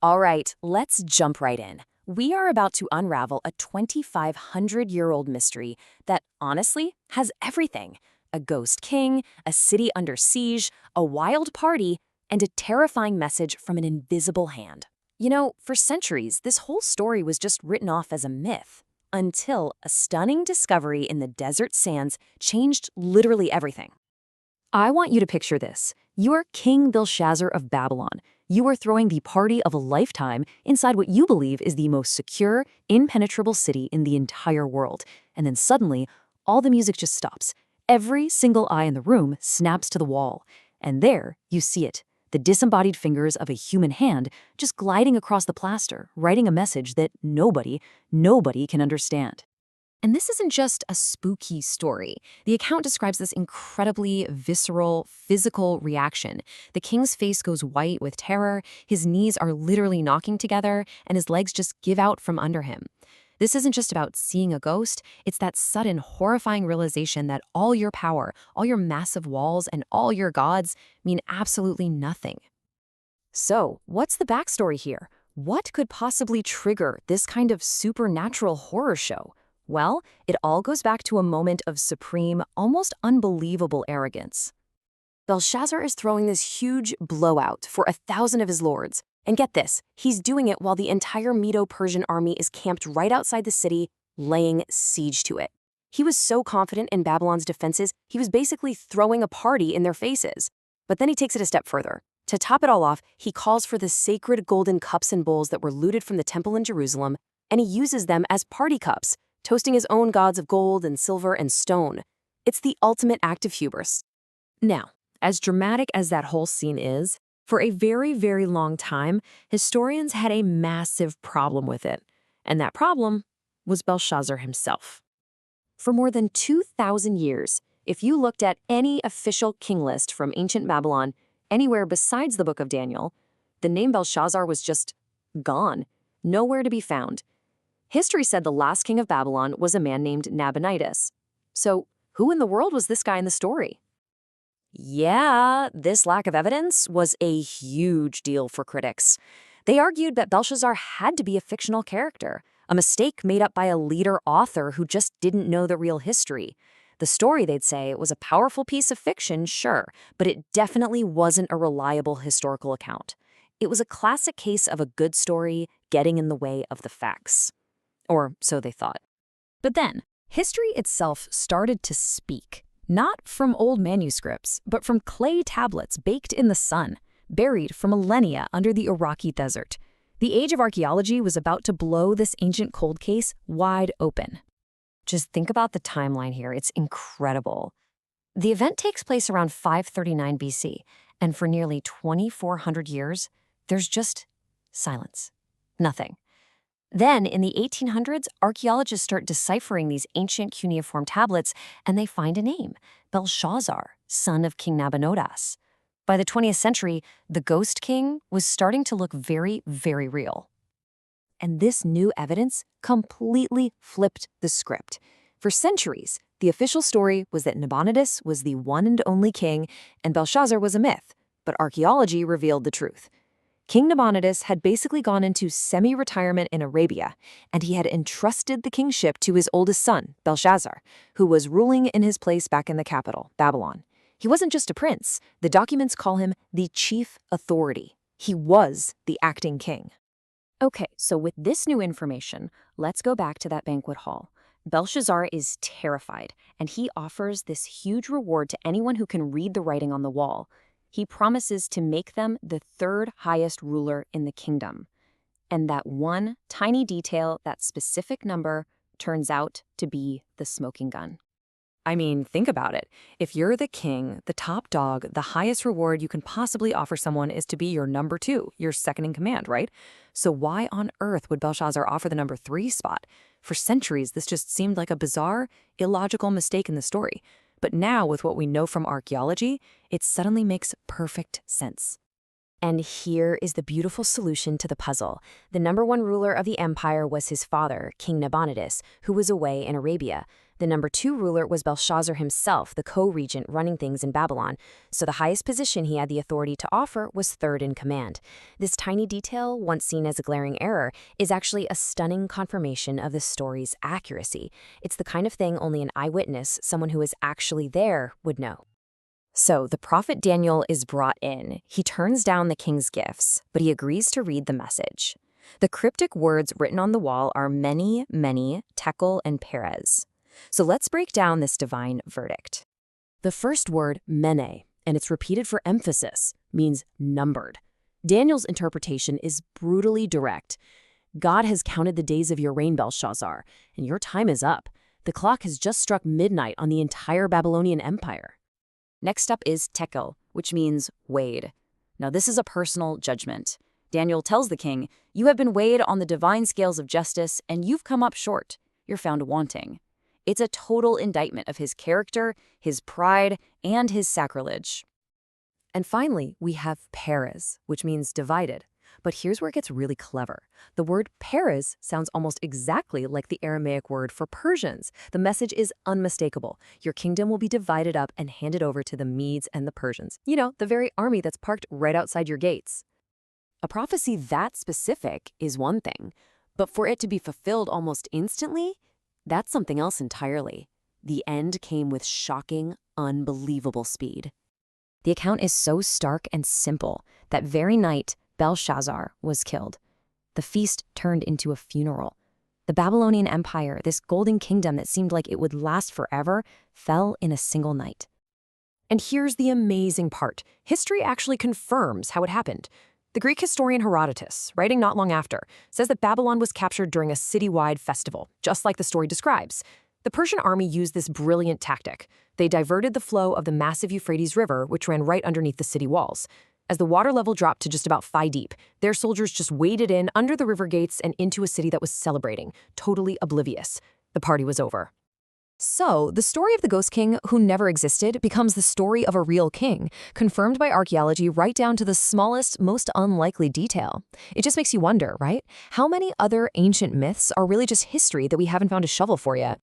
All right, let's jump right in. We are about to unravel a 2,500-year-old mystery that, honestly, has everything. A ghost king, a city under siege, a wild party, and a terrifying message from an invisible hand. You know, for centuries, this whole story was just written off as a myth, until a stunning discovery in the desert sands changed literally everything. I want you to picture this. You are King Belshazzar of Babylon. You are throwing the party of a lifetime inside what you believe is the most secure, impenetrable city in the entire world. And then suddenly, all the music just stops. Every single eye in the room snaps to the wall. And there, you see it. The disembodied fingers of a human hand just gliding across the plaster, writing a message that nobody can understand. And this isn't just a spooky story. The account describes this incredibly visceral, physical reaction. The king's face goes white with terror, his knees are literally knocking together, and his legs just give out from under him. This isn't just about seeing a ghost, it's that sudden, horrifying realization that all your power, all your massive walls, and all your gods mean absolutely nothing. So, what's the backstory here? What could possibly trigger this kind of supernatural horror show? Well, it all goes back to a moment of supreme, almost unbelievable arrogance. Belshazzar is throwing this huge blowout for 1,000 of his lords. And get this, he's doing it while the entire Medo-Persian army is camped right outside the city, laying siege to it. He was so confident in Babylon's defenses, he was basically throwing a party in their faces. But then he takes it a step further. To top it all off, he calls for the sacred golden cups and bowls that were looted from the temple in Jerusalem, and he uses them as party cups, toasting his own gods of gold and silver and stone. It's the ultimate act of hubris. Now, as dramatic as that whole scene is, for a very, very long time, historians had a massive problem with it. And that problem was Belshazzar himself. For more than 2,000 years, if you looked at any official king list from ancient Babylon, anywhere besides the Book of Daniel, the name Belshazzar was just gone, nowhere to be found. History said the last king of Babylon was a man named Nabonidas. So, who in the world was this guy in the story? Yeah, this lack of evidence was a huge deal for critics. They argued that Belshazzar had to be a fictional character, a mistake made up by a leader author who just didn't know the real history. The story, they'd say, was a powerful piece of fiction, sure, but it definitely wasn't a reliable historical account. It was a classic case of a good story getting in the way of the facts. Or so they thought. But then, history itself started to speak. Not from old manuscripts, but from clay tablets baked in the sun, buried for millennia under the Iraqi desert. The age of archaeology was about to blow this ancient cold case wide open. Just think about the timeline here. It's incredible. The event takes place around 539 BC, and for nearly 2,400 years, there's just silence. Nothing. Then, in the 1800s, archaeologists start deciphering these ancient cuneiform tablets, and they find a name, Belshazzar, son of King Nabonidas. By the 20th century, the ghost king was starting to look very, very real. And this new evidence completely flipped the script. For centuries, the official story was that Nabonidas was the one and only king, and Belshazzar was a myth, but archaeology revealed the truth. King Nabonidas had basically gone into semi-retirement in Arabia, and he had entrusted the kingship to his oldest son, Belshazzar, who was ruling in his place back in the capital, Babylon. He wasn't just a prince. The documents call him the chief authority. He was the acting king. Okay, so with this new information, let's go back to that banquet hall. Belshazzar is terrified, and he offers this huge reward to anyone who can read the writing on the wall. He promises to make them the third highest ruler in the kingdom. And that one tiny detail, that specific number, turns out to be the smoking gun. I mean, think about it. If you're the king, the top dog, the highest reward you can possibly offer someone is to be your number 2, your second in command, right? So why on earth would Belshazzar offer the number 3 spot? For centuries, this just seemed like a bizarre, illogical mistake in the story. But now, with what we know from archaeology, it suddenly makes perfect sense. And here is the beautiful solution to the puzzle. The number 1 ruler of the empire was his father, King Nabonidas, who was away in Arabia. The number 2 ruler was Belshazzar himself, the co-regent running things in Babylon, so the highest position he had the authority to offer was third in command. This tiny detail, once seen as a glaring error, is actually a stunning confirmation of the story's accuracy. It's the kind of thing only an eyewitness, someone who is actually there, would know. So the prophet Daniel is brought in. He turns down the king's gifts, but he agrees to read the message. The cryptic words written on the wall are many, tekel, and perez. So let's break down this divine verdict. The first word, mene, and it's repeated for emphasis, means numbered. Daniel's interpretation is brutally direct. God has counted the days of your reign, Belshazzar, and your time is up. The clock has just struck midnight on the entire Babylonian Empire. Next up is tekel, which means weighed. Now this is a personal judgment. Daniel tells the king, "You have been weighed on the divine scales of justice, and you've come up short. You're found wanting." It's a total indictment of his character, his pride, and his sacrilege. And finally, we have perez, which means divided. But here's where it gets really clever. The word perez sounds almost exactly like the Aramaic word for Persians. The message is unmistakable. Your kingdom will be divided up and handed over to the Medes and the Persians. You know, the very army that's parked right outside your gates. A prophecy that specific is one thing, but for it to be fulfilled almost instantly, that's something else entirely. The end came with shocking, unbelievable speed. The account is so stark and simple. That very night, Belshazzar was killed. The feast turned into a funeral. The Babylonian Empire, this golden kingdom that seemed like it would last forever, fell in a single night. And here's the amazing part. History actually confirms how it happened. The Greek historian Herodotus, writing not long after, says that Babylon was captured during a citywide festival, just like the story describes. The Persian army used this brilliant tactic. They diverted the flow of the massive Euphrates River, which ran right underneath the city walls. As the water level dropped to just about thigh deep, their soldiers just waded in under the river gates and into a city that was celebrating, totally oblivious. The party was over. So, the story of the ghost king who never existed becomes the story of a real king, confirmed by archaeology right down to the smallest, most unlikely detail. It just makes you wonder, right? How many other ancient myths are really just history that we haven't found a shovel for yet?